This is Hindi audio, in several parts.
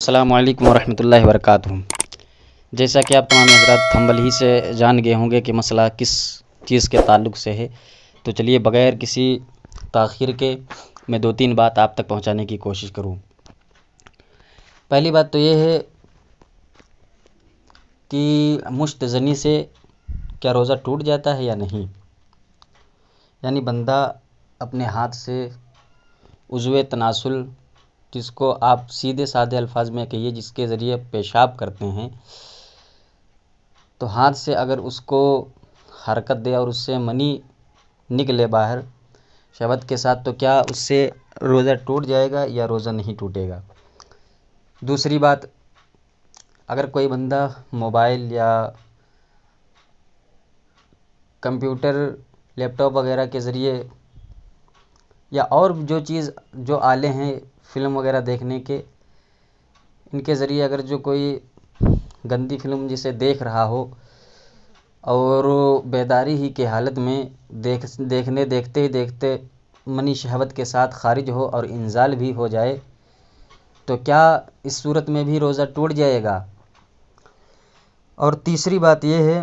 अस्सलामु अलैकुम वरहमतुल्लाहि वबरकातुहू। जैसा कि आप तमाम हज़रात थंबल ही से जान गए होंगे कि मसला किस चीज़ के ताल्लुक़ से है, तो चलिए बग़ैर किसी ताख़ीर के मैं 2-3 बात आप तक पहुंचाने की कोशिश करूं। पहली बात तो ये है कि मुश्त ज़नी से क्या रोज़ा टूट जाता है या नहीं। यानी बंदा अपने हाथ से उज़्वे तनासुल, जिसको आप सीधे साधे अल्फाज में कहिए जिसके ज़रिए पेशाब करते हैं, तो हाथ से अगर उसको हरकत दे और उससे मनी निकले बाहर शहवत के साथ, तो क्या उससे रोज़ा टूट जाएगा या रोज़ा नहीं टूटेगा। दूसरी बात, अगर कोई बंदा मोबाइल या कंप्यूटर, लैपटॉप वगैरह के ज़रिए या और जो चीज़ जो आले हैं फ़िल्म वगैरह देखने के, इनके ज़रिए अगर जो कोई गंदी फ़िल्म जिसे देख रहा हो और बेदारी ही की हालत में देखते ही देखते मनी शहवत के साथ ख़ारिज हो और इंज़ाल भी हो जाए, तो क्या इस सूरत में भी रोज़ा टूट जाएगा। और तीसरी बात यह है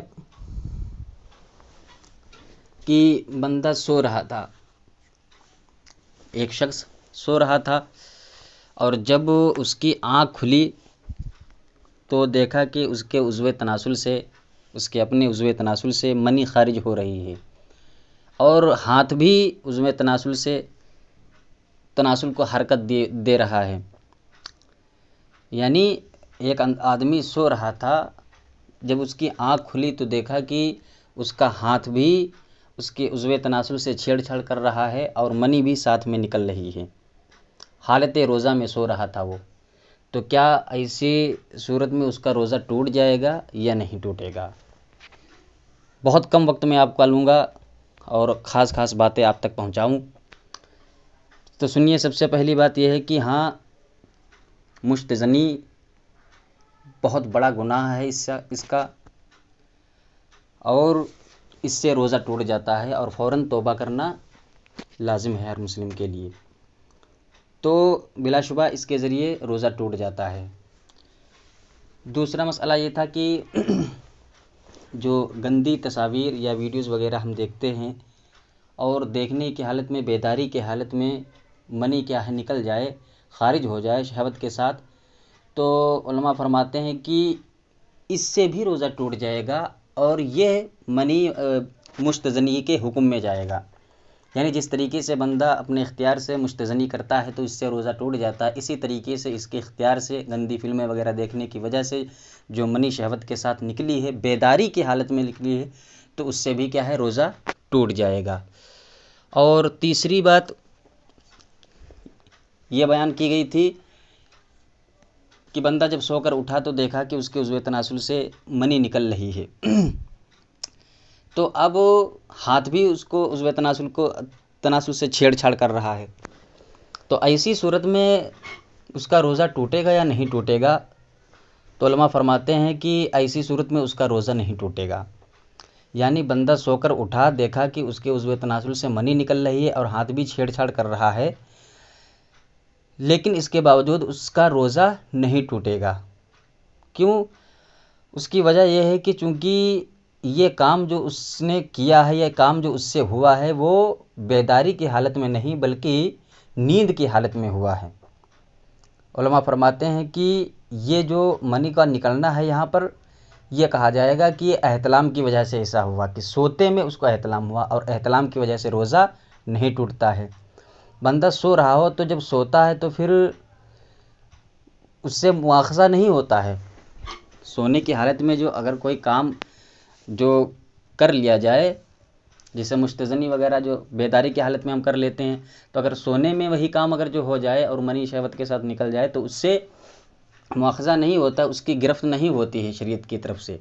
कि बंदा सो रहा था, एक शख्स सो रहा था और जब उसकी आँख खुली तो देखा कि उसके उज़्वे तनासुल से, उसके अपने उज़्वे तनासुल से मनी ख़ारिज हो रही है और हाथ भी उज़्वे तनासुल से तनासुल को हरकत दे रहा है। यानी एक आदमी सो रहा था, जब उसकी आँख खुली तो देखा कि उसका हाथ भी उसके उज़्वे तनासुल से छेड़छाड़ कर रहा है और मनी भी साथ में निकल रही है। हालत रोज़ा में सो रहा था वो, तो क्या ऐसी सूरत में उसका रोज़ा टूट जाएगा या नहीं टूटेगा। बहुत कम वक्त में आपका लूँगा और ख़ास बातें आप तक पहुँचाऊँ। तो सुनिए, सबसे पहली बात यह है कि हाँ, मुश्तज़नी बहुत बड़ा गुनाह है इसका, और इससे रोज़ा टूट जाता है और फ़ौरन तौबा करना लाजिम है हर मुस्लिम के लिए। तो बिलाशुबा इसके ज़रिए रोज़ा टूट जाता है। दूसरा मसला ये था कि जो गंदी तस्वीर या वीडियोज़ वगैरह हम देखते हैं और देखने की हालत में, बेदारी के हालत में मनी क्या है निकल जाए, ख़ारिज हो जाए शहवत के साथ, तो उलमा फरमाते हैं कि इससे भी रोज़ा टूट जाएगा और यह मनी मुश्तज़नी के हुक्म में जाएगा। यानी जिस तरीके से बंदा अपने इख्तियार से मुश्तज़नी करता है तो इससे रोज़ा टूट जाता है, इसी तरीके से इसके इख्तियार से गंदी फिल्में वगैरह देखने की वजह से जो मनी शहवत के साथ निकली है, बेदारी की हालत में निकली है, तो उससे भी क्या है रोज़ा टूट जाएगा। और तीसरी बात ये बयान की गई थी कि बंदा जब सोकर उठा तो देखा कि उसके उज़्वे तनासुल से मनी निकल रही है तो अब हाथ भी उसको उज़्वे तनासुल से छेड़छाड़ कर रहा है, तो ऐसी सूरत में उसका रोज़ा टूटेगा या नहीं टूटेगा। तो उलमा फरमाते हैं कि ऐसी सूरत में उसका रोज़ा नहीं टूटेगा। यानी बंदा सोकर उठा, देखा कि उसके उज़्वे तनासुल से मनी निकल रही है और हाथ भी छेड़छाड़ कर रहा है, लेकिन इसके बावजूद उसका रोज़ा नहीं टूटेगा। क्यों? उसकी वजह यह है कि चूँकि ये काम जो उसने किया है, ये काम जो उससे हुआ है, वो बेदारी की हालत में नहीं बल्कि नींद की हालत में हुआ है। उलमा फरमाते हैं कि ये जो मनी का निकलना है यहाँ पर, यह कहा जाएगा कि ये एहतलाम की वजह से ऐसा हुआ कि सोते में उसको एहतलाम हुआ, और एहतलाम की वजह से रोज़ा नहीं टूटता है। बंदा सो रहा हो तो जब सोता है तो फिर उससे मुआखज़ा नहीं होता है। सोने की हालत में जो अगर कोई काम जो कर लिया जाए, जैसे मुश्तज़नी वगैरह जो बेदारी की हालत में हम कर लेते हैं, तो अगर सोने में वही काम अगर जो हो जाए और मनी शहवत के साथ निकल जाए तो उससे मुआखज़ा नहीं होता, उसकी गिरफ्त नहीं होती है शरीयत की तरफ से।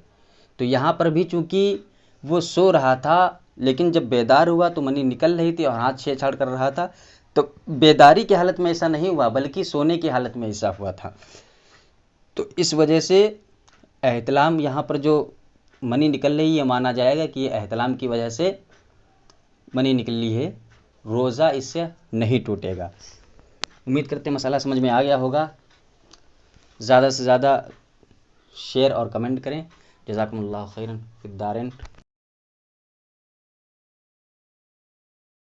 तो यहाँ पर भी चूँकि वो सो रहा था, लेकिन जब बेदार हुआ तो मनी निकल रही थी और हाथ छेड़छाड़ कर रहा था, तो बेदारी की हालत में ऐसा नहीं हुआ बल्कि सोने की हालत में ऐसा हुआ था। तो इस वजह से एहतलाम यहाँ पर जो मनी निकल रही है, माना जाएगा कि ये एहतलाम की वजह से मनी निकली है, रोज़ा इससे नहीं टूटेगा। उम्मीद करते हैं मसला समझ में आ गया होगा। ज़्यादा से ज़्यादा शेयर और कमेंट करें। जज़ाकुमुल्लाह खैरन फिद्दारिन।